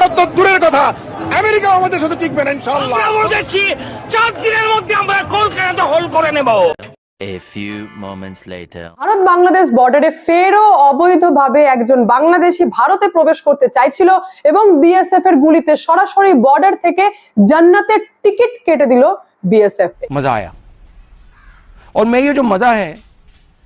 ভারত তো দূরের কথা, আমেরিকা আমাদের সাথে টিকবে না ইনশাআল্লাহ। আমরা বলেছি 4 দিনের মধ্যে আমরা কলকাতা দখল করে নেব। A few moments later. Bharat Bangladesh বর্ডারে ফেরও অবৈধভাবে একজন বাংলাদেশি ভারতে প্রবেশ করতে চাইছিল এবং বিএসএফ এর গুলিতে সরাসরি বর্ডার থেকে জান্নাতের টিকিট কেটে দিল বিএসএফ। मजा आया और मैं ये जो मजा है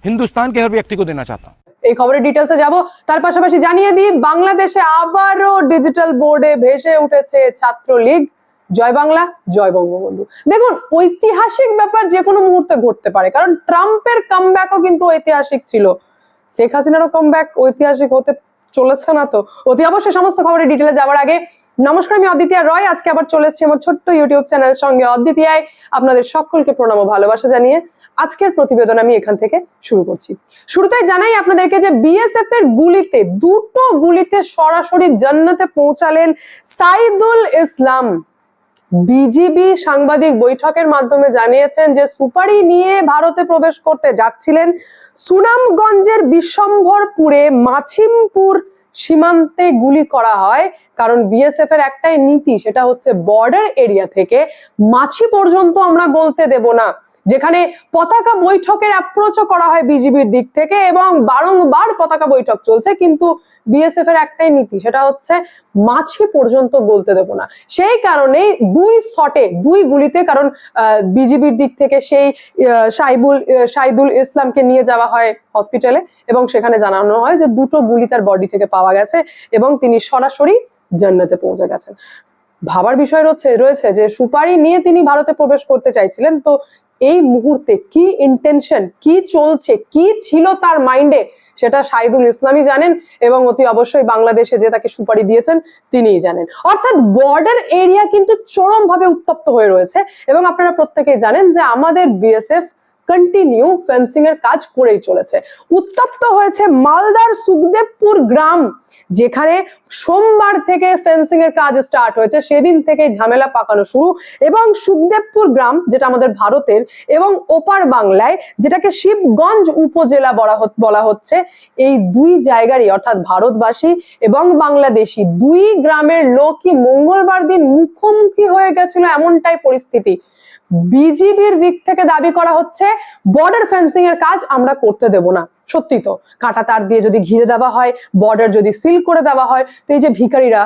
हिंदुस्तान के हर व्यक्ति को देना चाहता हूँ। এই খবরের ডিটেলসে যাব, তার পাশাপাশি জানিয়ে দিই বাংলাদেশে আবারও ডিজিটাল বোর্ডে ভেসে উঠেছে ছাত্রলীগ। জয় বাংলা, জয় বঙ্গবন্ধু। দেখুন, ঐতিহাসিক ব্যাপার যে কোনো মুহূর্তে ঘটতে পারে, কারণ ট্রাম্পের কামব্যাকও কিন্তু ঐতিহাসিক ছিল। শেখ হাসিনারও কামব্যাক ঐতিহাসিক হতে চলেছে না তো? অতি অবশ্যই সমস্ত খবরের ডিটেলে যাওয়ার আগে নমস্কার, আমি অদ্বিতীয়া রয়। আজকে আবার চলে এসেছি আমার ছোট্ট ইউটিউব চ্যানেলের সঙ্গে অদ্বিতীয়ায়। আপনাদের সকলকে প্রণাম ও ভালোবাসা জানিয়ে আজকের প্রতিবেদন আমি এখান থেকে শুরু করছি। শুরুতেই জানাই আপনাদেরকে যে বিএসএফ এর গুলিতে, দুটো গুলিতে সরাসরি জান্নাতে পৌঁছালেন সাইদুল ইসলাম। বিজিবি সাংবাদিক বৈঠকের মাধ্যমে জানিয়েছেন যে সুপারি নিয়ে ভারতে প্রবেশ করতে যাচ্ছিলেন। সুনামগঞ্জের বিশ্বম্ভরপুরে মাছিমপুর সীমান্তে গুলি করা হয়, কারণ বিএসএফ এর একটাই নীতি, সেটা হচ্ছে বর্ডার এরিয়া থেকে মাছি পর্যন্ত আমরা গলতে দেব না। যেখানে পতাকা বৈঠকের অ্যাপ্রোচও করা হয় বিজিবির দিক থেকে এবং বারংবার পতাকা বৈঠক চলছে, কিন্তু বিএসএফ এর একটাই নীতি, সেটা হচ্ছে মাছি পর্যন্ত গলতে দেব না। সেই কারণেই দুই গুলিতে, কারণ বিজিবির দিক থেকে সেই সাইদুল ইসলামকে নিয়ে যাওয়া হয় হসপিটালে এবং সেখানে জানানো হয় যে দুটো গুলি তার বডি থেকে পাওয়া গেছে এবং তিনি সরাসরি জান্নাতে পৌঁছে গেছেন। ভাবার বিষয় রয়েছে যে সুপারি নিয়ে তিনি ভারতে প্রবেশ করতে চাইছিলেন, তো এই মুহূর্তে কি ইন্টেনশন, কি চলছে, কি ছিল তার মাইন্ডে, সেটা সাইদুল ইসলামই জানেন এবং অতি অবশ্যই বাংলাদেশে যে তাকে সুপারি দিয়েছেন তিনিই জানেন। অর্থাৎ বর্ডার এরিয়া কিন্তু চরমভাবে উত্তপ্ত হয়ে রয়েছে এবং আপনারা প্রত্যেকেই জানেন যে আমাদের বিএসএফ কন্টিনিউ ফেন্সিং এর কাজ করেই চলেছে। উত্তপ্ত হয়েছে মালদার সুখদেবপুর গ্রাম, যেখানে সোমবার থেকে ফেন্সিং এর কাজ স্টার্ট হয়েছে, সেদিন থেকে ঝামেলা পাকানো শুরু। এবং সুখদেবপুর গ্রাম, যেটা আমাদের ভারতের, এবং ওপার বাংলায় যেটাকে শিবগঞ্জ উপজেলা বলা হচ্ছে, এই দুই জায়গারই অর্থাৎ ভারতবাসী এবং বাংলাদেশি দুই গ্রামের লোকই মঙ্গলবার দিন মুখোমুখি হয়ে গেছিল, এমনটাই পরিস্থিতি। বিজিবির দিক থেকে দাবি করা হচ্ছে বর্ডার ফেন্সিং এর কাজ আমরা করতে দেব না। সত্যি তো, কাঁটা তার দিয়ে যদি ঘিরে দেওয়া হয়, বর্ডার যদি সিল করে দেওয়া হয়, তো এই যে ভিখারিরা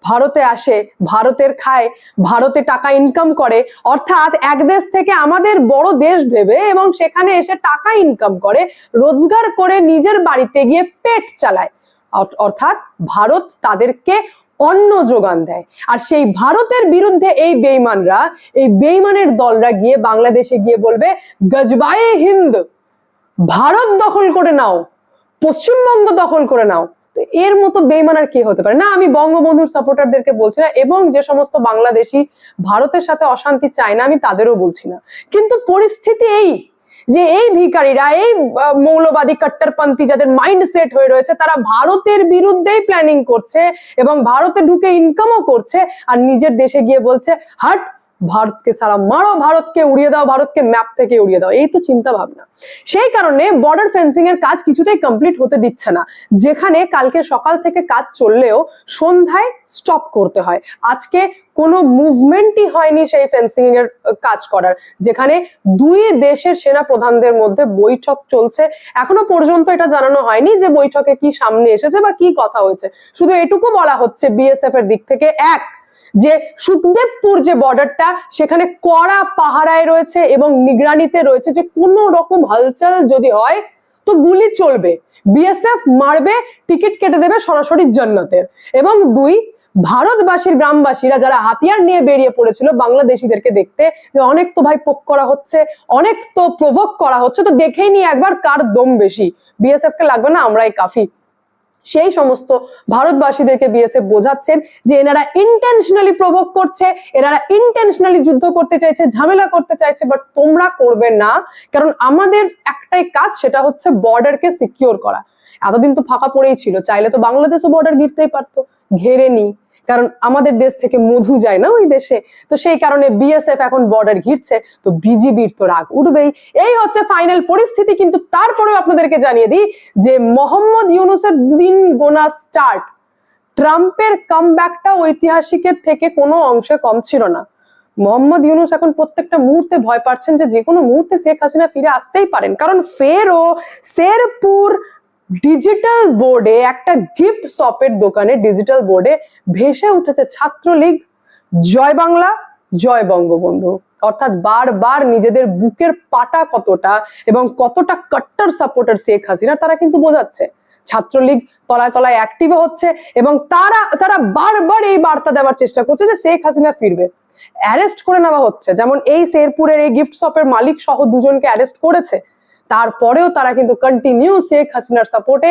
ভারতে আসে, ভারতের খায়, ভারতে টাকা ইনকাম করে, অর্থাৎ এক দেশ থেকে আমাদের বড় দেশ ভেবে এবং সেখানে এসে টাকা ইনকাম করে, রোজগার করে নিজের বাড়িতে গিয়ে পেট চালায়, অর্থাৎ ভারত তাদেরকে অন্ন যোগান দেয়। আর সেই ভারতের বিরুদ্ধে এই বেঈমানরা, এই বেঈমানের দলরা গিয়ে বাংলাদেশে গিয়ে বলবে গজবায়ে হিন্দ, ভারত দখল করে নাও, পশ্চিমবঙ্গ দখল করে নাও। তো এর মতো বেঈমান আর কে হতে পারে? না, আমি বঙ্গবন্ধুর সাপোর্টারদেরকে বলছি না এবং যে সমস্ত বাংলাদেশি ভারতের সাথে অশান্তি চায় না, আমি তাদেরও বলছি না, কিন্তু পরিস্থিতি এই যে এই ভিখারিরা, এই মৌলবাদী কট্টরপন্থী যাদের মাইন্ড সেট হয়ে রয়েছে, তারা ভারতের বিরুদ্ধেই প্ল্যানিং করছে এবং ভারতে ঢুকে ইনকামও করছে, আর নিজের দেশে গিয়ে বলছে হাট, ভারতকে সারা মারো, ভারতকে উড়িয়ে দাও, ভারতকে ম্যাপ থেকে উড়িয়ে দাও। এই তো চিন্তা ভাবনা। সেই কারণে বর্ডার ফেন্সিং এর কাজ কিছুতেই কমপ্লিট হতে দিচ্ছে না, যেখানে কালকে সকাল থেকে কাজ চললেও সন্ধ্যায় স্টপ করতে হয়। আজকে কোনো মুভমেন্টই হয়নি সেই ফেন্সিং এর কাজ করার, যেখানে দুই দেশের সেনা প্রধানদের মধ্যে বৈঠক চলছে। এখনো পর্যন্ত এটা জানানো হয়নি যে বৈঠকে কি সামনে এসেছে বা কি কথা হয়েছে, শুধু এটুকু বলা হচ্ছে বিএসএফ এর দিক থেকে যে সুখদেবপুর যে বর্ডারটা, সেখানে কড়া পাহারায় রয়েছে এবং নিগরানিতে রয়েছে, যে কোনো রকম হালচাল যদি হয় তো গুলি চলবে, বিএসএফ মারবে, টিকিট কেটে দেবে সরাসরি জান্নাতের। এবং দুই, ভারতবাসীর গ্রামবাসীরা যারা হাতিয়ার নিয়ে বেরিয়ে পড়েছিল বাংলাদেশিদেরকে দেখতে, যে অনেক তো ভাই পোক করা হচ্ছে, অনেক তো প্রভোক করা হচ্ছে, তো দেখেই নি একবার কার দম বেশি, বিএসএফ কে লাগবে না, আমরাই কাফি। সেই সমস্ত ভারতবাসীদেরকে বিএসএফ বোঝাচ্ছেন যে এনারা ইন্টেনশনালি প্রভোক করছে, এনারা ইন্টেনশনালি যুদ্ধ করতে চাইছে, ঝামেলা করতে চাইছে, বাট তোমরা করবে না, কারণ আমাদের একটাই কাজ, সেটা হচ্ছে বর্ডারকে সিকিউর করা। এতদিন তো ফাঁকা পড়েই ছিল, চাইলে তো বাংলাদেশও বর্ডার ঘিরতেই পারতো, ঘেরেনি, কারণ আমাদের দেশ থেকে মধু যায় না ওই দেশে। তো সেই কারণে বিএসএফ এখন বর্ডার ঘিরছে, তো বিজিবির তো রাগ উঠবেই। এই হচ্ছে ফাইনাল পরিস্থিতি। কিন্তু তারপরেও আপনাদেরকে জানিয়ে দিই যে মোহাম্মদ ইউনূসের দিন গোনা স্টার্ট, ট্রাম্পের কামব্যাকটা ঐতিহাসিকের থেকে কোনো অংশে কম ছিল না। মোহাম্মদ ইউনূস এখন প্রত্যেকটা মুহূর্তে ভয় পাচ্ছেন যে কোনো মুহূর্তে শেখ হাসিনা ফিরে আসতেই পারেন, কারণ ফেরও শেরপুর ডিজিটাল বোর্ডে একটা গিফট শপের দোকানে ডিজিটাল বোর্ডে ভেসে উঠেছে ছাত্রলীগ, জয় বাংলা, জয় বঙ্গবন্ধু। অর্থাৎ বারবার নিজেদের বুকের পাটা কতটা এবং কতটা কট্টর সাপোর্টার শেখ হাসিনা তারা কিন্তু বোঝাচ্ছে। ছাত্রলীগ তলায় তলায় অ্যাক্টিভ হচ্ছে এবং তারা বারবার এই বার্তা দেওয়ার চেষ্টা করছে যে শেখ হাসিনা ফিরবে। অ্যারেস্ট করে নেওয়া হচ্ছে, যেমন এই শেরপুরের এই গিফট শপের মালিক সহ দুজনকে অ্যারেস্ট করেছে। তারপরেও তারা কিন্তু কন্টিনিউ শেখ হাসিনার সাপোর্টে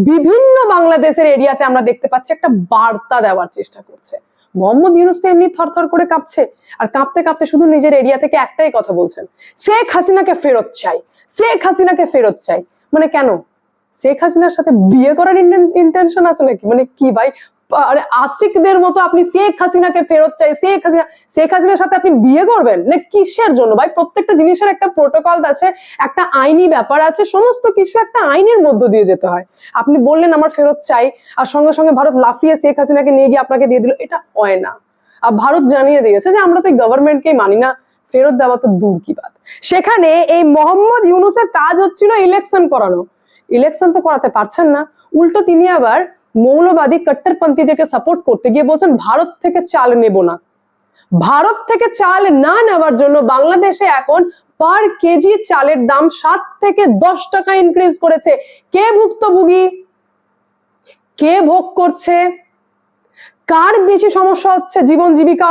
বিভিন্ন বাংলাদেশের এরিয়াতে আমরা দেখতে পাচ্ছি একটা বার্তা দেওয়ার চেষ্টা করছে। মোহাম্মদ ইউনূস তো এমনি থরথর করে কাঁপছে, আর কাঁপতে কাঁপতে শুধু নিজের এরিয়া থেকে একটাই কথা বলছেন, শেখ হাসিনাকে ফেরত চাই, শেখ হাসিনাকে ফেরত চাই। মানে কেন? শেখ হাসিনার সাথে বিয়ে করার ইন্টেনশন আছে নাকি? মানে কি ভাই, আশিকদের মতো আপনি শেখ হাসিনাকে ফেরত চাই, শেখ হাসিনার সাথে আপনি বিয়ে করবেন না কিসের জন্য ভাই? প্রত্যেকটা জিনিসের একটা প্রোটোকল আছে, একটা আইনি ব্যাপার আছে, সমস্ত কিছু একটা আইনের মধ্য দিয়ে যেতে হয়। আপনি বললেন আমার ফেরত চাই, আর সঙ্গে সঙ্গে ভারত লাফিয়ে শেখ হাসিনাকে নিয়ে গিয়ে আপনাকে দিয়ে দিল, এটা হয় না। আর ভারত জানিয়ে দিয়েছে যে আমরা তো এই গভর্নমেন্টকেই মানি না, ফেরত দেওয়া তো দূর কি বাত। সেখানে এই মোহাম্মদ ইউনূসের কাজ হচ্ছিল ইলেকশন করানো। ইলেকশন তো করাতে পারছেন না, উল্টো তিনি আবার মৌলবাদী কট্টরপন্থীদেরকে সাপোর্ট করতে গিয়ে বলছেন ভারত থেকে চাল নেব না। ভারত থেকে চাল না নেওয়ার জন্য বাংলাদেশে এখন পার কেজি চালের দাম 7 থেকে 10 টাকা ইনক্রিজ করেছে। কে ভুক্তভোগী? কে ভোগ করছে? কার বেশি সমস্যা হচ্ছে জীবন জীবিকা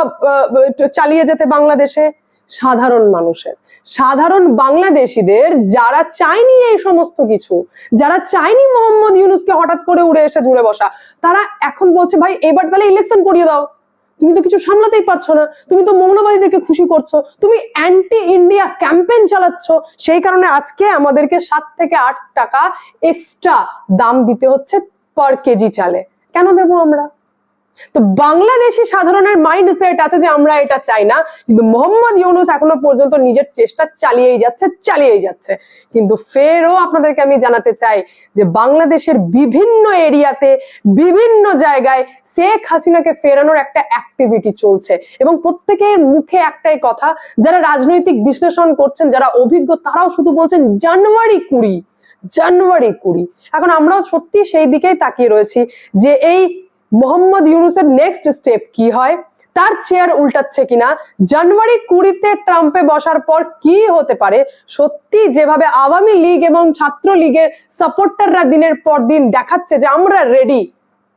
চালিয়ে যেতে বাংলাদেশে? সাধারণ মানুষের, সাধারণ বাংলাদেশিদের, যারা চায়নি এই সমস্ত কিছু, যারা চায়নি মোহাম্মদ ইউনূসকে হঠাৎ করে উড়ে এসে জুড়ে বসা, তারা এখন বলছে ভাই এবার তাহলে ইলেকশন করিয়ে দাও, তুমি তো কিছু সামলাতেই পারছো না, তুমি তো মৌলবাদীদেরকে খুশি করছো, তুমি অ্যান্টি ইন্ডিয়া ক্যাম্পেইন চালাচ্ছ, সেই কারণে আজকে আমাদেরকে 7 থেকে 8 টাকা এক্সট্রা দাম দিতে হচ্ছে পার কেজি চালে। কেন দেবো আমরা? তো বাংলাদেশি সাধারণের মাইন্ডসেট আছে যে আমরা এটা চাই না, কিন্তু মোহাম্মদ ইউনূস এখনো পর্যন্ত নিজের চেষ্টা চালিয়েই যাচ্ছে। কিন্তু ফেরও আপনাদেরকে আমি জানাতে চাই যে বাংলাদেশের বিভিন্ন এরিয়াতে, বিভিন্ন জায়গায় শেখ হাসিনাকে ফেরানোর একটা অ্যাক্টিভিটি চলছে এবং প্রত্যেকের মুখে একটাই কথা, যারা রাজনৈতিক বিশ্লেষণ করছেন, যারা অভিজ্ঞ, তারাও শুধু বলছেন জানুয়ারি 20। এখন আমরাও সত্যি সেই দিকেই তাকিয়ে রয়েছি যে এই মোহাম্মদ ইউনূসের নেক্সট স্টেপ কি হয়, তার চেয়ার উল্টাচ্ছে কিনা, জানুয়ারি 20-তে ট্রাম্পে বসার পর কি হতে পারে। সত্যি যেভাবে আওয়ামী লীগ এবং ছাত্রলীগের সাপোর্টাররা দিনের পর দিন দেখাচ্ছে যে আমরা রেডি,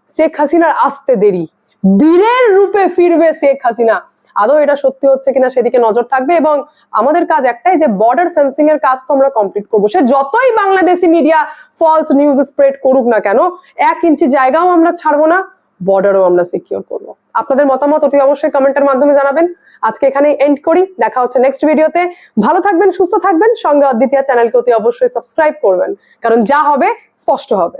শেখ হাসিনার আসতে দেরি, বীরের রূপে ফিরবে শেখ হাসিনা, আদৌ এটা সত্যি হচ্ছে কিনা সেদিকে নজর থাকবে। এবং আমাদের কাজ একটাই যে বর্ডার ফেন্সিং এর কাজ তো আমরা কমপ্লিট করবো। সে যতই Bangladeshi media false news spread করুক না কেন, 1 ইঞ্চি জায়গাও আমরা ছাড়বো না, বর্ডারও আমরা সিকিউর করবো। আপনাদের মতামত অতি অবশ্যই কমেন্টের মাধ্যমে জানাবেন। আজকে এখানেই এন্ড করি, দেখা হচ্ছে নেক্সট ভিডিওতে। ভালো থাকবেন, সুস্থ থাকবেন, সঙ্গে অদ্বিতীয়া চ্যানেলকে অতি অবশ্যই সাবস্ক্রাইব করবেন, কারণ যা হবে স্পষ্ট হবে।